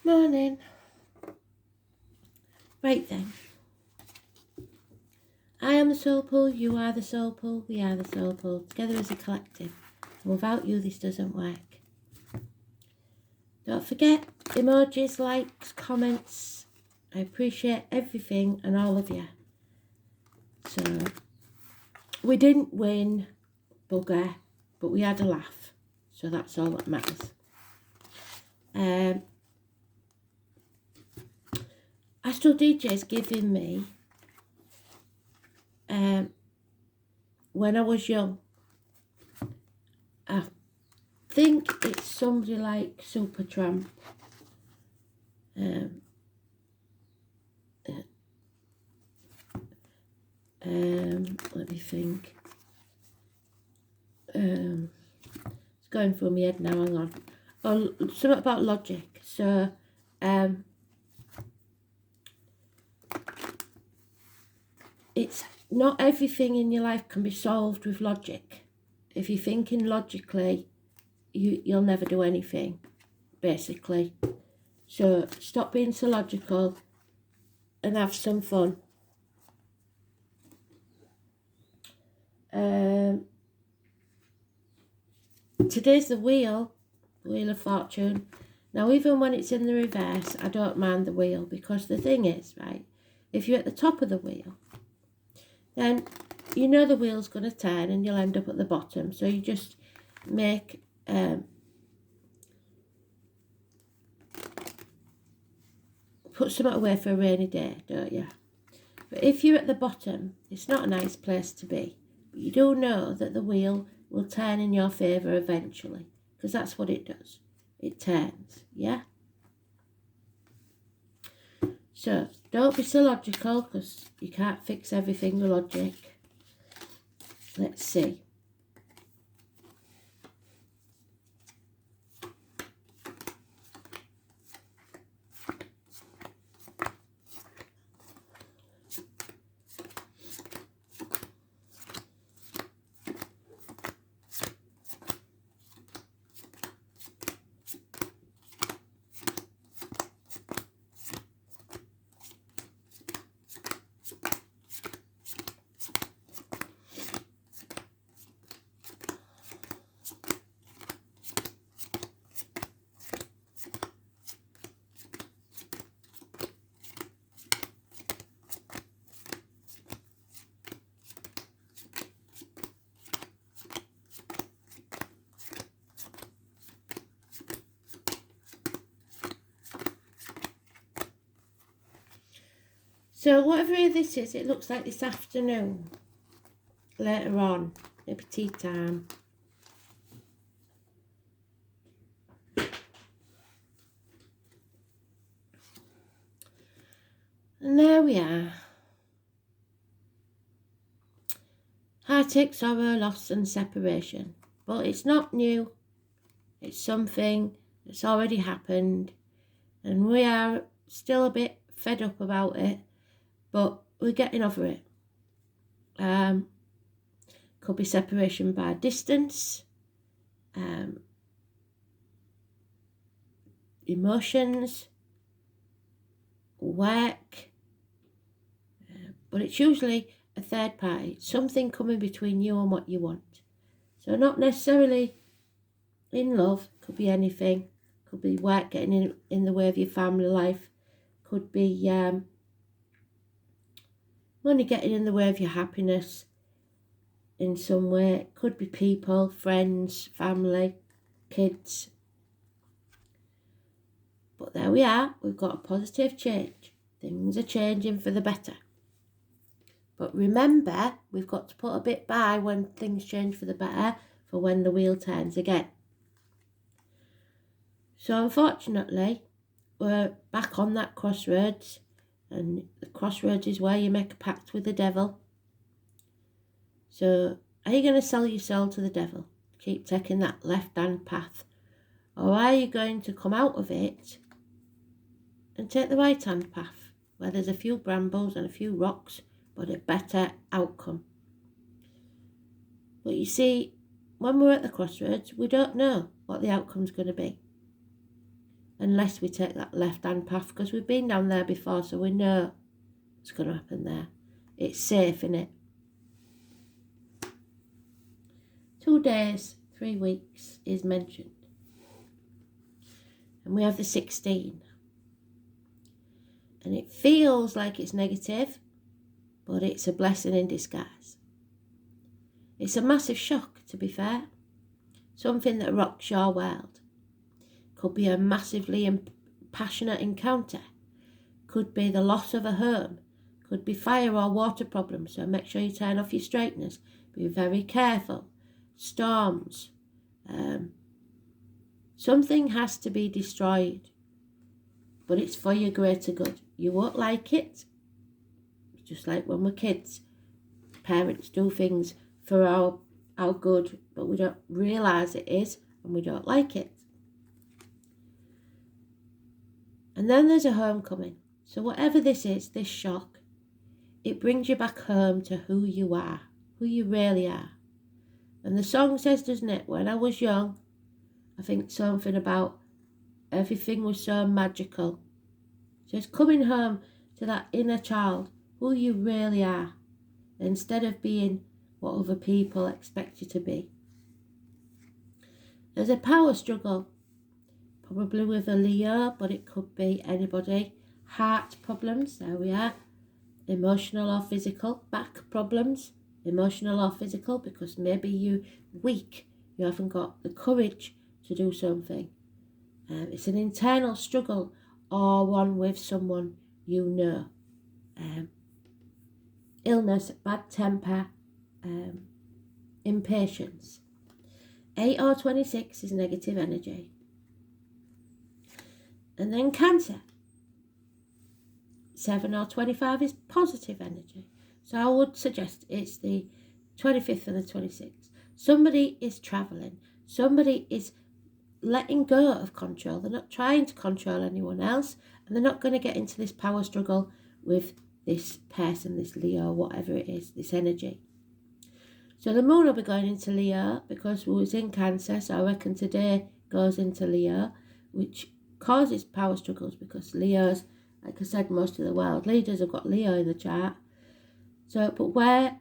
Morning. Right then. I am the soul pool, you are the soul pool, we are the soul pool, together as a collective. And without you, this doesn't work. Don't forget, emojis, likes, comments. I appreciate everything and all of you. So, we didn't win, bugger, but we had a laugh. So that's all that matters. Astral DJ's giving me, when I was young, I think it's somebody like Supertramp. Let me think. It's going through my head now, hang on. Oh, something about logic. So, it's not everything in your life can be solved with logic. If you're thinking logically, you'll never do anything, basically. So stop being so logical and have some fun. Today's the Wheel of Fortune. Now, even when it's in the reverse, I don't mind the wheel, because the thing is, right, if you're at the top of the wheel, then you know the wheel's going to turn and you'll end up at the bottom. So you just make put something away for a rainy day, don't you? But if you're at the bottom, it's not a nice place to be. But you do know that the wheel will turn in your favour eventually, because that's what it does. It turns, yeah? So, don't be so logical, because you can't fix everything with logic. Let's see. So whatever this is, it looks like this afternoon, later on, maybe tea time. And there we are. Heartache, sorrow, loss and separation. But it's not new. It's something that's already happened. And we are still a bit fed up about it. But we're getting over it. Could be separation by distance. Emotions. Work. But it's usually a third party. Something coming between you and what you want. So not necessarily in love. Could be anything. Could be work getting in the way of your family life. Could be money getting in the way of your happiness in some way. It could be people, friends, family, kids. But there we are. We've got a positive change. Things are changing for the better. But remember, we've got to put a bit by when things change for the better, for when the wheel turns again. So unfortunately, we're back on that crossroads, and the crossroads is where you make a pact with the devil. So are you going to sell your soul to the devil, keep taking that left-hand path, or are you going to come out of it and take the right-hand path, where there's a few brambles and a few rocks, but a better outcome? But you see, when we're at the crossroads, we don't know what the outcome's going to be. unless we take that left-hand path, because we've been down there before, so we know what's going to happen there. It's safe, innit? 2 days, 3 weeks is mentioned. And we have the 16. And it feels like it's negative, but it's a blessing in disguise. It's a massive shock, to be fair. Something that rocks your world. Could be a massively passionate encounter. Could be the loss of a home. Could be fire or water problems, so make sure you turn off your straighteners. Be very careful. Storms. Something has to be destroyed, but it's for your greater good. You won't like it. Just like when we're kids, parents do things for our good, but we don't realise it is, and we don't like it. And then there's a homecoming. So whatever this is, this shock, it brings you back home to who you are, who you really are. And the song says, doesn't it, when I was young, I think something about everything was so magical. So it's coming home to that inner child, who you really are, instead of being what other people expect you to be. There's a power struggle, probably with a Leo, but it could be anybody. Heart problems, there we are. Emotional or physical. Back problems, emotional or physical, because maybe you're weak, you haven't got the courage to do something. It's an internal struggle or one with someone you know. Illness, bad temper, impatience. 8 or 26 is negative energy. And then Cancer. 7 or 25 is positive energy. So I would suggest it's the 25th and the 26th. Somebody is travelling. Somebody is letting go of control. They're not trying to control anyone else. And they're not going to get into this power struggle with this person, this Leo, whatever it is, this energy. So the moon will be going into Leo because we was in Cancer. So I reckon today goes into Leo, which causes power struggles because Leo's, like I said, most of the world leaders have got Leo in the chart. So, but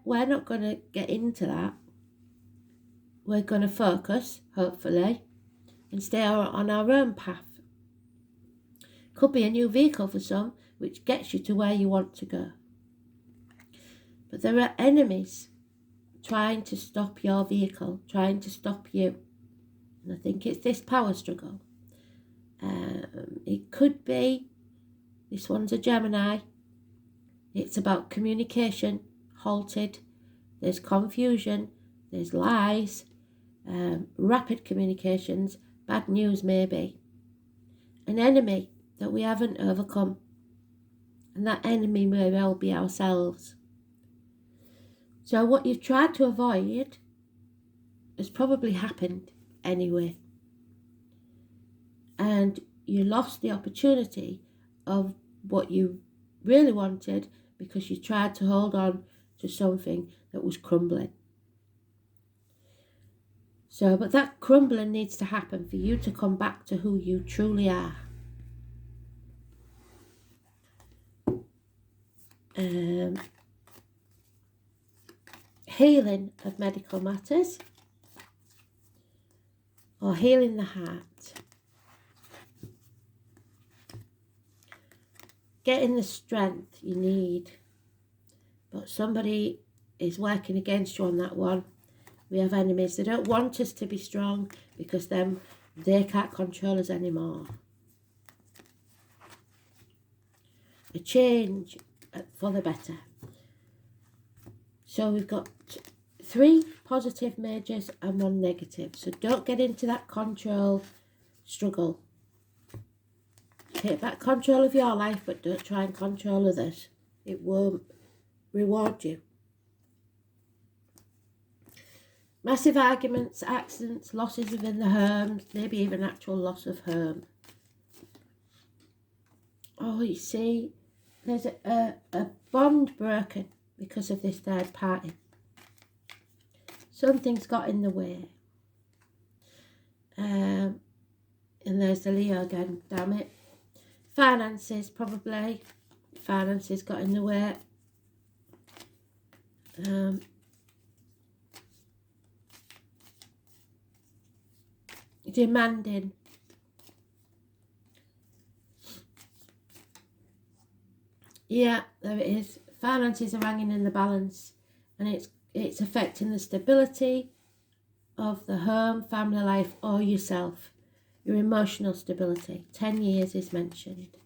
we're not going to get into that. We're going to focus, hopefully, and stay on our own path. Could be a new vehicle for some, which gets you to where you want to go. But there are enemies trying to stop your vehicle, trying to stop you. And I think it's this power struggle. It could be, this one's a Gemini. It's about communication, halted. There's confusion, there's lies, rapid communications, bad news maybe. An enemy that we haven't overcome. And that enemy may well be ourselves. So what you've tried to avoid has probably happened anyway. And you lost the opportunity of what you really wanted because you tried to hold on to something that was crumbling. So, but that crumbling needs to happen for you to come back to who you truly are. Healing of medical matters or healing the heart. Getting the strength you need, but somebody is working against you on that one. We have enemies. They don't want us to be strong because then they can't control us anymore. A change for the better. So we've got 3 positive majors and 1 negative. So don't get into that control struggle. Take back control of your life, but don't try and control others. It won't reward you. Massive arguments, accidents, losses within the home, maybe even actual loss of home. Oh, you see, there's a bond broken because of this third party. Something's got in the way. And there's the Leo again, damn it. Finances, probably. Finances got in the way. Demanding. Yeah, there it is. Finances are hanging in the balance, and it's affecting the stability of the home, family life, or yourself. Your emotional stability. 10 years is mentioned.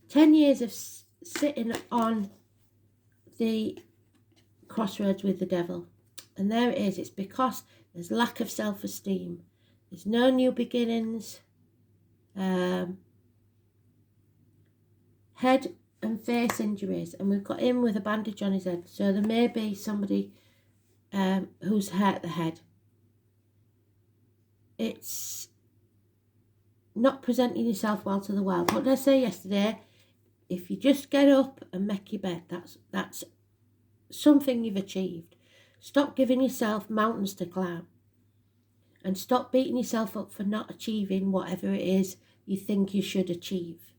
10 years of sitting on the crossroads with the devil. And there it is. It's because there's lack of self-esteem. There's no new beginnings. Head and face injuries. And we've got him with a bandage on his head. So there may be somebody who's hurt the head. It's not presenting yourself well to the world. What did I say yesterday? If you just get up and make your bed, that's something you've achieved. Stop giving yourself mountains to climb. And stop beating yourself up for not achieving whatever it is you think you should achieve.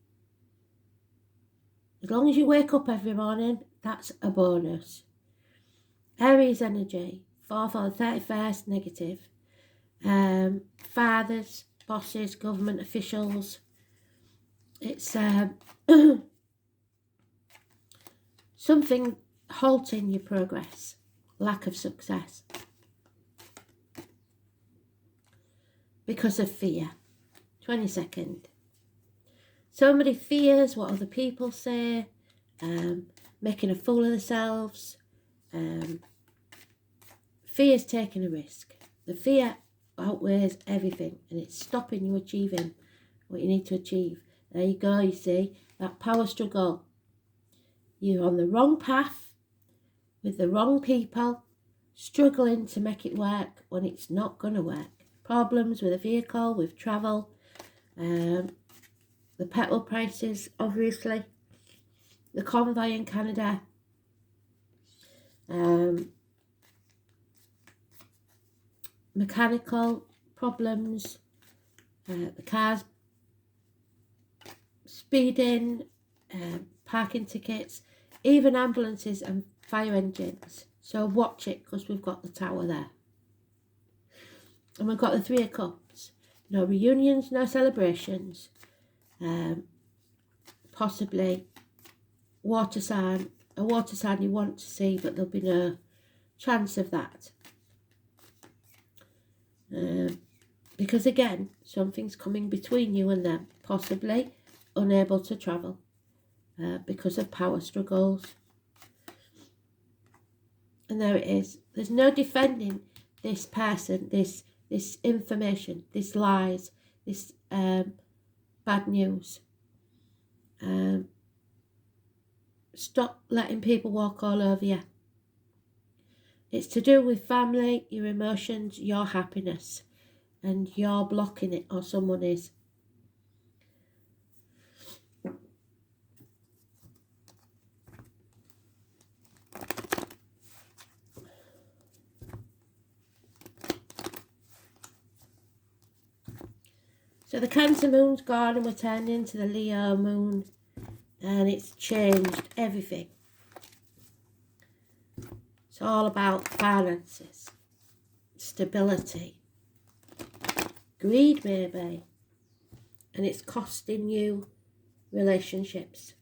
As long as you wake up every morning, that's a bonus. Aries energy, 4th or 31st, negative. Fathers, bosses, government officials. It's something halting your progress. Lack of success. Because of fear. 22nd. Somebody fears what other people say. Making a fool of themselves. Fear's taking a risk. The fear outweighs everything, and it's stopping you achieving what you need to achieve. There you go, you see, that power struggle. You're on the wrong path with the wrong people, struggling to make it work when it's not going to work. Problems with a vehicle, with travel, the petrol prices, obviously, the convoy in Canada, mechanical problems, the cars speeding, parking tickets, even ambulances and fire engines. So watch it, because we've got the Tower there. And we've got the Three of Cups. No reunions, no celebrations. Possibly a water sign you want to see, but there'll be no chance of that. Because again, something's coming between you and them, possibly unable to travel because of power struggles. And there it is. There's no defending this person, this information, this lies, this bad news. Stop letting people walk all over you. It's to do with family, your emotions, your happiness, and you're blocking it, or someone is. So the Cancer moon's gone and we're turning into the Leo moon, and it's changed everything. It's all about finances, stability, greed maybe, and it's costing you relationships.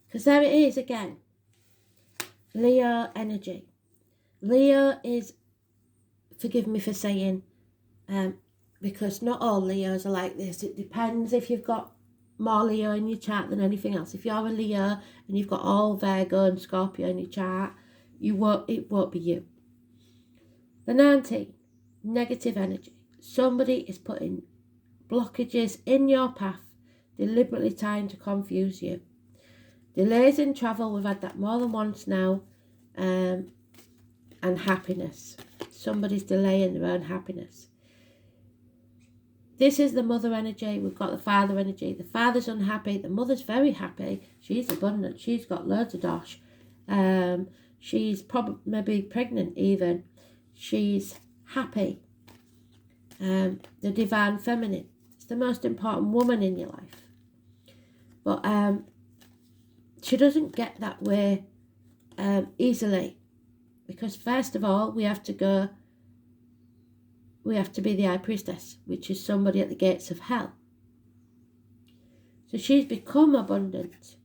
Because there it is again, Leo energy. Leo is, forgive me for saying, because not all Leos are like this. It depends if you've got more Leo in your chart than anything else. If you're a Leo and you've got all Virgo and Scorpio in your chart, it won't be you. The 19, negative energy. Somebody is putting blockages in your path, deliberately trying to confuse you. Delays in travel, we've had that more than once now. And happiness. Somebody's delaying their own happiness. This is the mother energy. We've got the father energy. The father's unhappy. The mother's very happy. She's abundant. She's got loads of dosh. She's probably maybe pregnant even. She's happy. The divine feminine. It's the most important woman in your life. But she doesn't get that way easily. Because first of all, we have to be the high priestess, which is somebody at the gates of hell. So she's become abundant.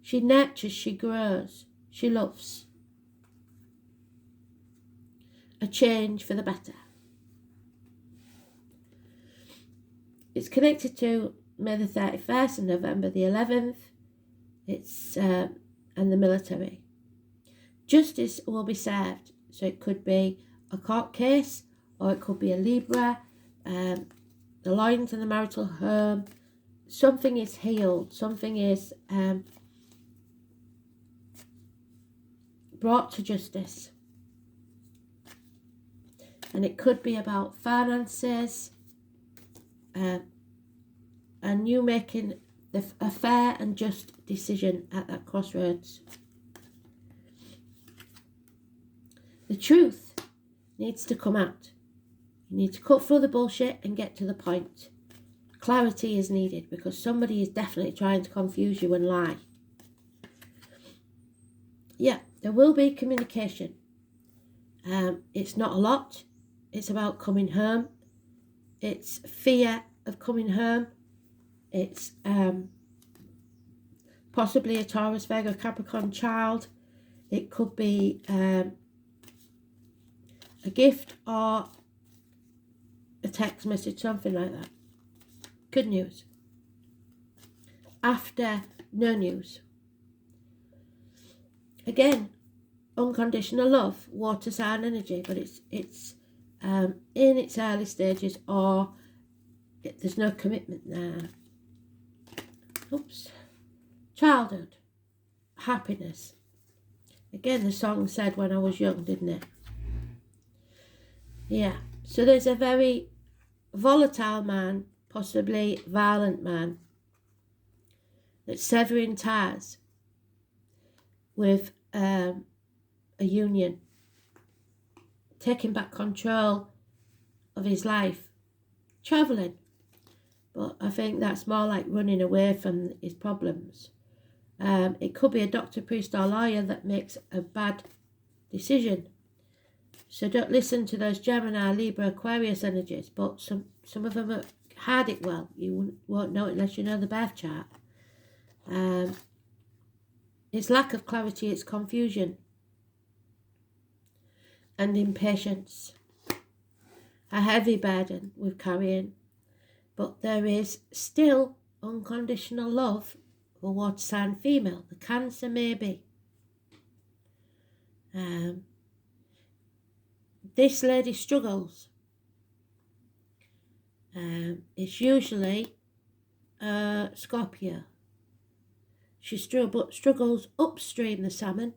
She nurtures, she grows, she loves. A change for the better. It's connected to May the 31st and November the 11th. It's and the military. Justice will be served. So it could be a court case, or it could be a Libra, the lines in the marital home. Something is healed. Something is brought to justice. And it could be about finances, and you making a fair and just decision at that crossroads. The truth needs to come out. You need to cut through the bullshit and get to the point. Clarity is needed because somebody is definitely trying to confuse you and lie. Yeah, there will be communication. It's not a lot. It's about coming home. It's fear of coming home. It's possibly a Taurus, Virgo, Capricorn child. It could be a gift or a text message, something like that. Good news. After no news. Again, unconditional love, water sign energy, but it's in its early stages, or there's no commitment there. Oops. Childhood. Happiness. Again, the song said when I was young, didn't it? Yeah. So there's a very volatile man, possibly violent man, that's severing ties with a union, taking back control of his life, travelling. But I think that's more like running away from his problems. It could be a doctor, priest or lawyer that makes a bad decision. So don't listen to those Gemini, Libra, Aquarius energies, but some of them hide it well. You won't know it unless you know the birth chart. It's lack of clarity, it's confusion and impatience. A heavy burden with carrying. But there is still unconditional love for water sign female. The Cancer maybe. This lady struggles. It's usually Scorpio. She struggles upstream the salmon.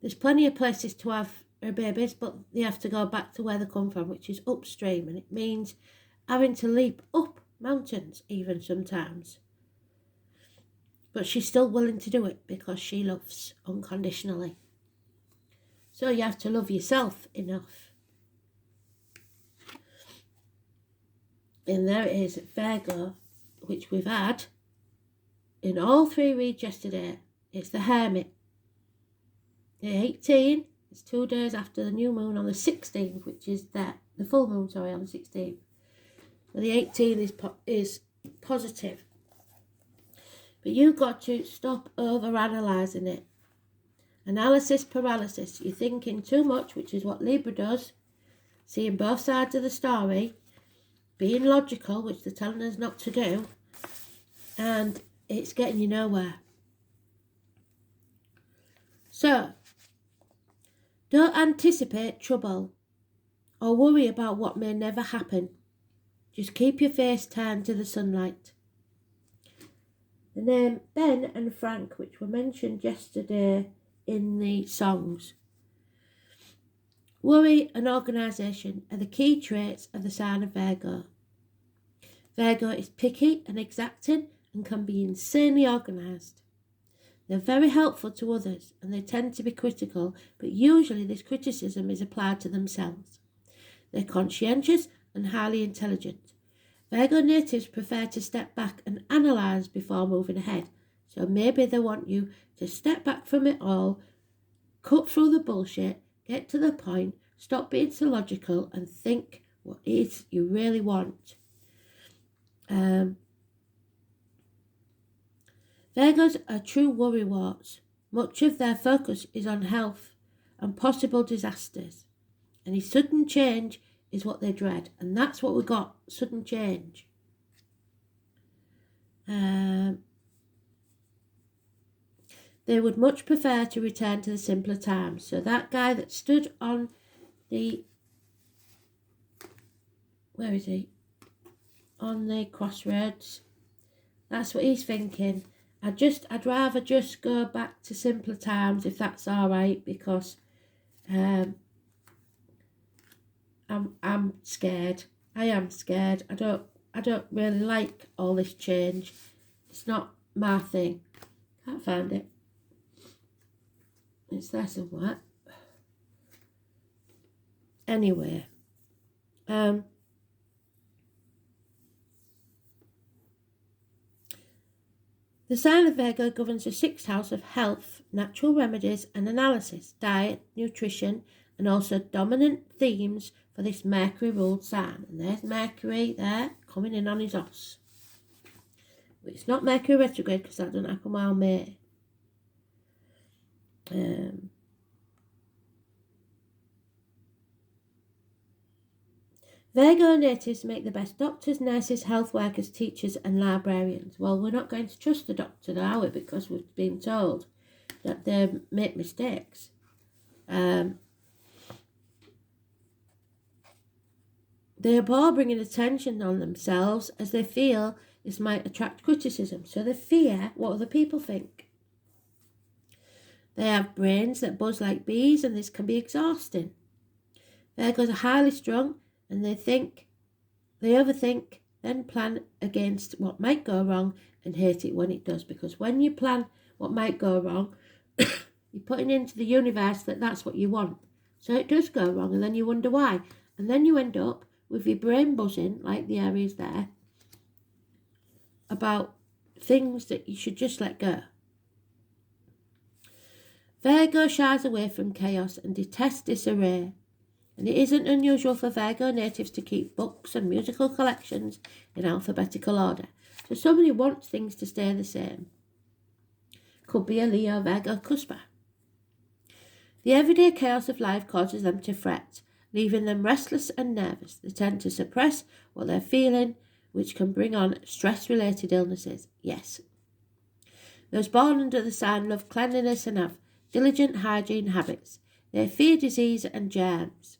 There's plenty of places to have her babies, but they have to go back to where they come from, which is upstream, and it means having to leap up mountains even sometimes. But she's still willing to do it because she loves unconditionally. So you have to love yourself enough. And there it is, Virgo, which we've had in all three reads yesterday. It's the Hermit. The 18, it's 2 days after the new moon on the 16th, which is the full moon, on the 16th. So the 18 is positive. But you've got to stop over-analysing it. Analysis paralysis. You're thinking too much, which is what Libra does. Seeing both sides of the story. Being logical, which they're telling us not to do. And it's getting you nowhere. So, don't anticipate trouble or worry about what may never happen. Just keep your face turned to the sunlight. The name Ben and Frank, which were mentioned yesterday in the songs. Worry and organisation are the key traits of the sign of Virgo. Virgo is picky and exacting and can be insanely organised. They're very helpful to others and they tend to be critical, but usually this criticism is applied to themselves. They're conscientious and highly intelligent. Virgo natives prefer to step back and analyse before moving ahead. So maybe they want you to step back from it all, cut through the bullshit, get to the point, stop being so logical and think what it is you really want. Virgos are true worrywarts. Much of their focus is on health and possible disasters. Any sudden change is what they dread. And that's what we got, sudden change. They would much prefer to return to the simpler times. So that guy that stood on the... Where is he? On the crossroads. That's what he's thinking. I'd rather just go back to simpler times if that's all right, because I'm scared. I am scared. I don't really like all this change. It's not my thing. Can't find it. It's there somewhere. Anyway, the sign of Virgo governs the 6th house of health, natural remedies and analysis, diet, nutrition, and also dominant themes for this Mercury-ruled sign. And there's Mercury there, coming in on his os. But it's not Mercury retrograde because that doesn't happen while May. Virgo natives make the best doctors, nurses, health workers, teachers and librarians. Well, we're not going to trust the doctor, are we? Because we've been told that they make mistakes. They abhor bringing attention on themselves as they feel this might attract criticism. So they fear what other people think. They have brains that buzz like bees and this can be exhausting. Virgos are highly strung and they overthink, then plan against what might go wrong and hate it when it does. Because when you plan what might go wrong, you're putting into the universe that that's what you want. So it does go wrong and then you wonder why. And then you end up with your brain buzzing, like the Aries there, about things that you should just let go. Virgo shies away from chaos and detests disarray. And it isn't unusual for Virgo natives to keep books and musical collections in alphabetical order. So somebody wants things to stay the same. Could be a Leo, Virgo, cusper. The everyday chaos of life causes them to fret, leaving them restless and nervous. They tend to suppress what they're feeling, which can bring on stress-related illnesses. Yes. Those born under the sign love cleanliness and have diligent hygiene habits. They fear disease and germs.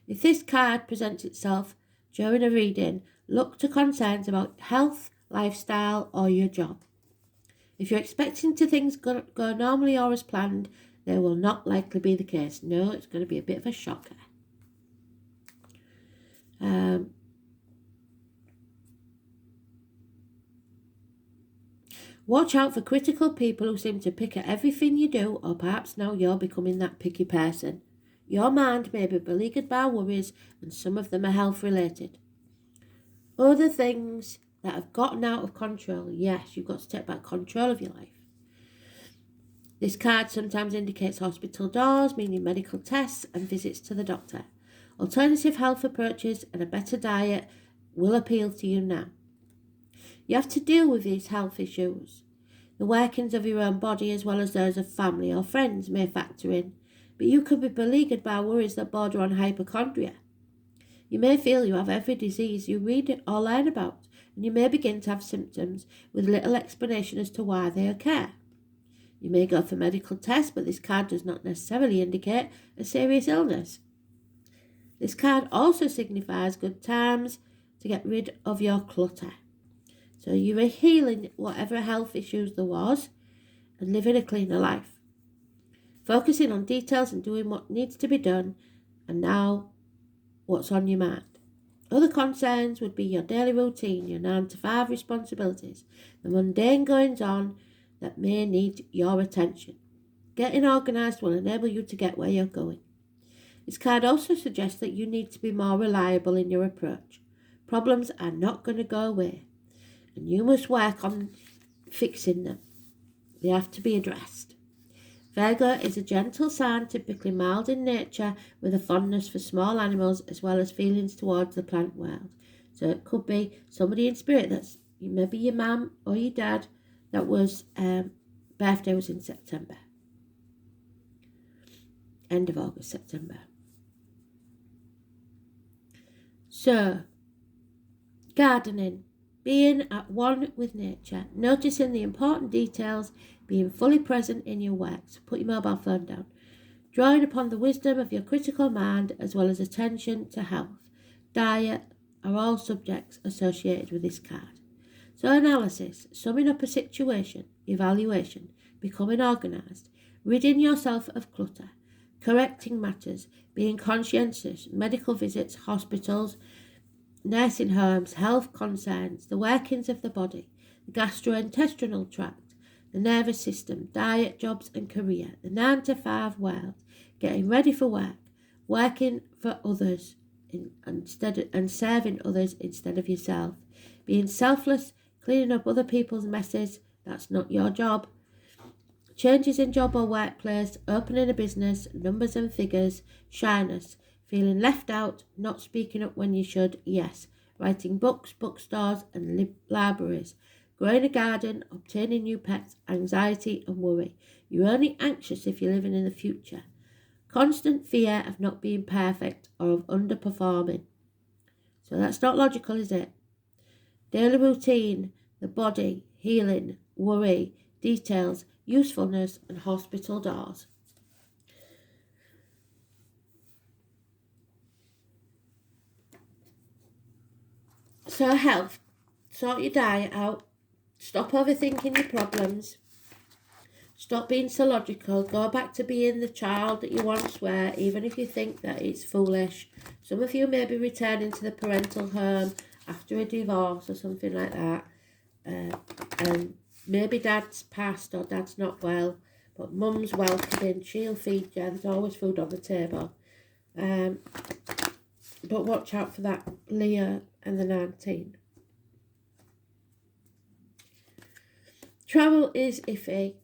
If this card presents itself during a reading, look to concerns about health, lifestyle or your job. If you're expecting things go normally or as planned, they will not likely be the case. No, it's going to be a bit of a shocker. Watch out for critical people who seem to pick at everything you do, or perhaps now you're becoming that picky person. Your mind may be beleaguered by worries, and some of them are health-related. Other things that have gotten out of control, yes, you've got to take back control of your life. This card sometimes indicates hospital doors, meaning medical tests and visits to the doctor. Alternative health approaches and a better diet will appeal to you now. You have to deal with these health issues. The workings of your own body as well as those of family or friends may factor in, but you could be beleaguered by worries that border on hypochondria. You may feel you have every disease you read or learn about, and you may begin to have symptoms with little explanation as to why they occur. You may go for medical tests, but this card does not necessarily indicate a serious illness. This card also signifies good times to get rid of your clutter. So you are healing whatever health issues there was and living a cleaner life. Focusing on details and doing what needs to be done, and now what's on your mind. Other concerns would be your daily routine, your 9 to 5 responsibilities, the mundane goings on that may need your attention. Getting organised will enable you to get where you're going. This card also suggests that you need to be more reliable in your approach. Problems are not going to go away, and you must work on fixing them. They have to be addressed. Virgo is a gentle sign, typically mild in nature, with a fondness for small animals as well as feelings towards the plant world. So it could be somebody in spirit that's maybe your mum or your dad that was birthday was in September. End of August, September. So, gardening. Being at one with nature, noticing the important details, being fully present in your work. So put your mobile phone down. Drawing upon the wisdom of your critical mind as well as attention to health. Diet are all subjects associated with this card. So analysis, summing up a situation, evaluation, becoming organised, ridding yourself of clutter, correcting matters, being conscientious, medical visits, hospitals, nursing homes, health concerns, the workings of the body, the gastrointestinal tract, the nervous system, diet, jobs and career, the 9-to-5 world, getting ready for work, working for others and serving others instead of yourself, being selfless, cleaning up other people's messes, that's not your job, changes in job or workplace, opening a business, numbers and figures, shyness, feeling left out, not speaking up when you should, yes, writing books, bookstores and libraries, growing a garden, obtaining new pets, anxiety and worry. You're only anxious if you're living in the future. Constant fear of not being perfect or of underperforming. So that's not logical, is it? Daily routine, the body, healing, worry, details, usefulness and hospital doors. So health, sort your diet out, stop overthinking your problems, stop being so logical, go back to being the child that you once were, even if you think that it's foolish. Some of you may be returning to the parental home after a divorce or something like that, and maybe dad's passed or dad's not well, but mum's welcoming, she'll feed you, there's always food on the table. But watch out for that Leo and the 19. Travel is iffy.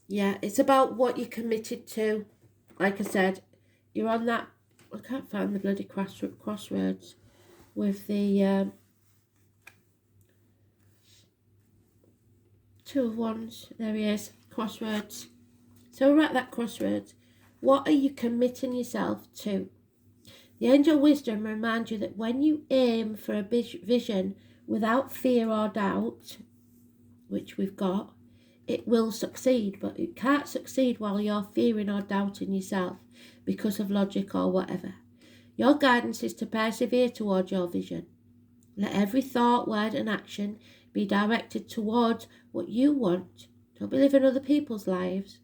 Yeah, it's about what you're committed to. Like I said, you're on that, I can't find the bloody crossroads with the Two of Wands. There he is, crossroads. So we're at that crossroads. What are you committing yourself to? The angel wisdom reminds you that when you aim for a vision without fear or doubt, which we've got, it will succeed, but it can't succeed while you're fearing or doubting yourself because of logic or whatever. Your guidance is to persevere towards your vision. Let every thought, word and action be directed towards what you want. Don't be living other people's lives.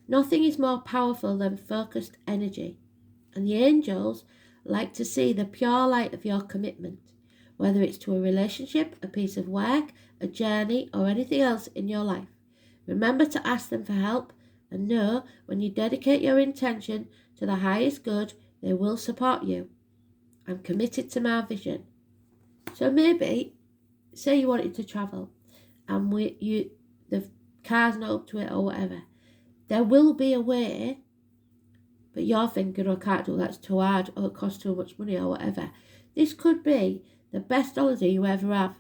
Nothing is more powerful than focused energy, and the angels like to see the pure light of your commitment, whether it's to a relationship, a piece of work, a journey, or anything else in your life. Remember to ask them for help, and know when you dedicate your intention to the highest good, they will support you. I'm committed to my vision. So maybe, say you wanted to travel, and the car's not up to it or whatever. There will be a way, but you're thinking, oh, I can't do that, it's too hard, or it costs too much money or whatever. This could be the best holiday you ever have,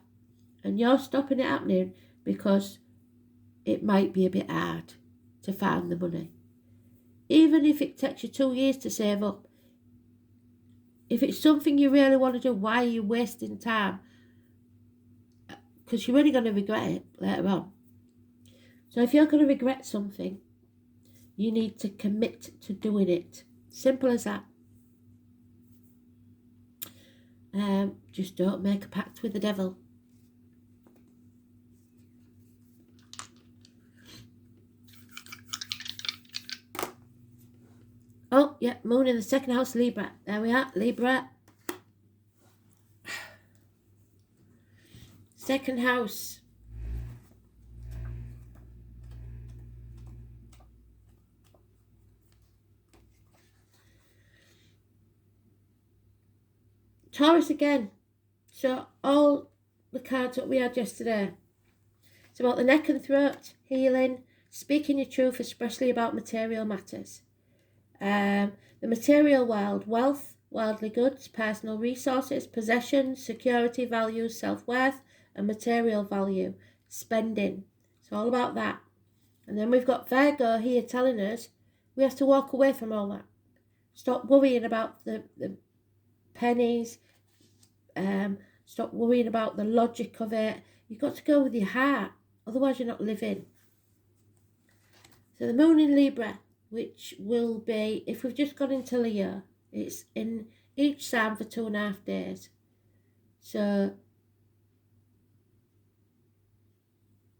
and you're stopping it happening because it might be a bit hard to find the money. Even if it takes you 2 years to save up, if it's something you really want to do, why are you wasting time? Because you're only going to regret it later on. So if you're going to regret something, you need to commit to doing it. Simple as that. Just don't make a pact with the devil. Oh, yeah, Moon in the second house, Libra. There we are, Libra. Second house. Taurus again. So all the cards that we had yesterday. It's about the neck and throat, healing, speaking your truth, especially about material matters. The material world, wealth, worldly goods, personal resources, possessions, security, values, self-worth, and material value, spending. It's all about that. And then we've got Virgo here telling us we have to walk away from all that. Stop worrying about the pennies. Stop worrying about the logic of it. You've got to go with your heart. Otherwise, you're not living. So the moon in Libra, which will be, if we've just gone into Leo, it's in each sign for 2.5 days. So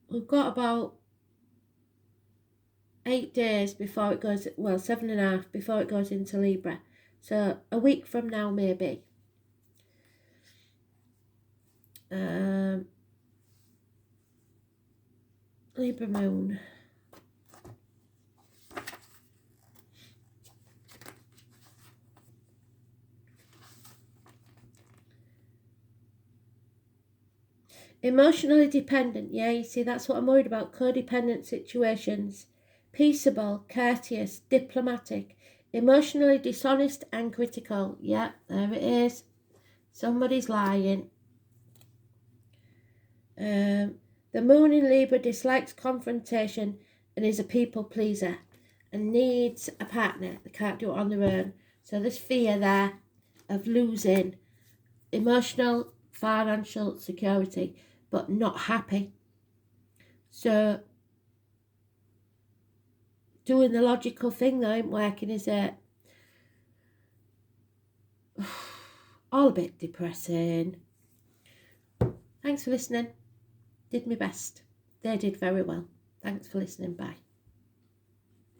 we've got about 8 days before it goes, well, 7.5 before it goes into Libra. So a week from now, maybe. Libra Moon. Emotionally dependent, yeah, you see, that's what I'm worried about. Codependent situations. Peaceable, courteous, diplomatic, emotionally dishonest and critical. Yeah, there it is. Somebody's lying. The moon in Libra dislikes confrontation and is a people pleaser and needs a partner. They can't do it on their own. So there's fear there of losing emotional, financial security, but not happy. So doing the logical thing though ain't working, is it? All a bit depressing. Thanks for listening. Did my best. They did very well. Thanks for listening. Bye.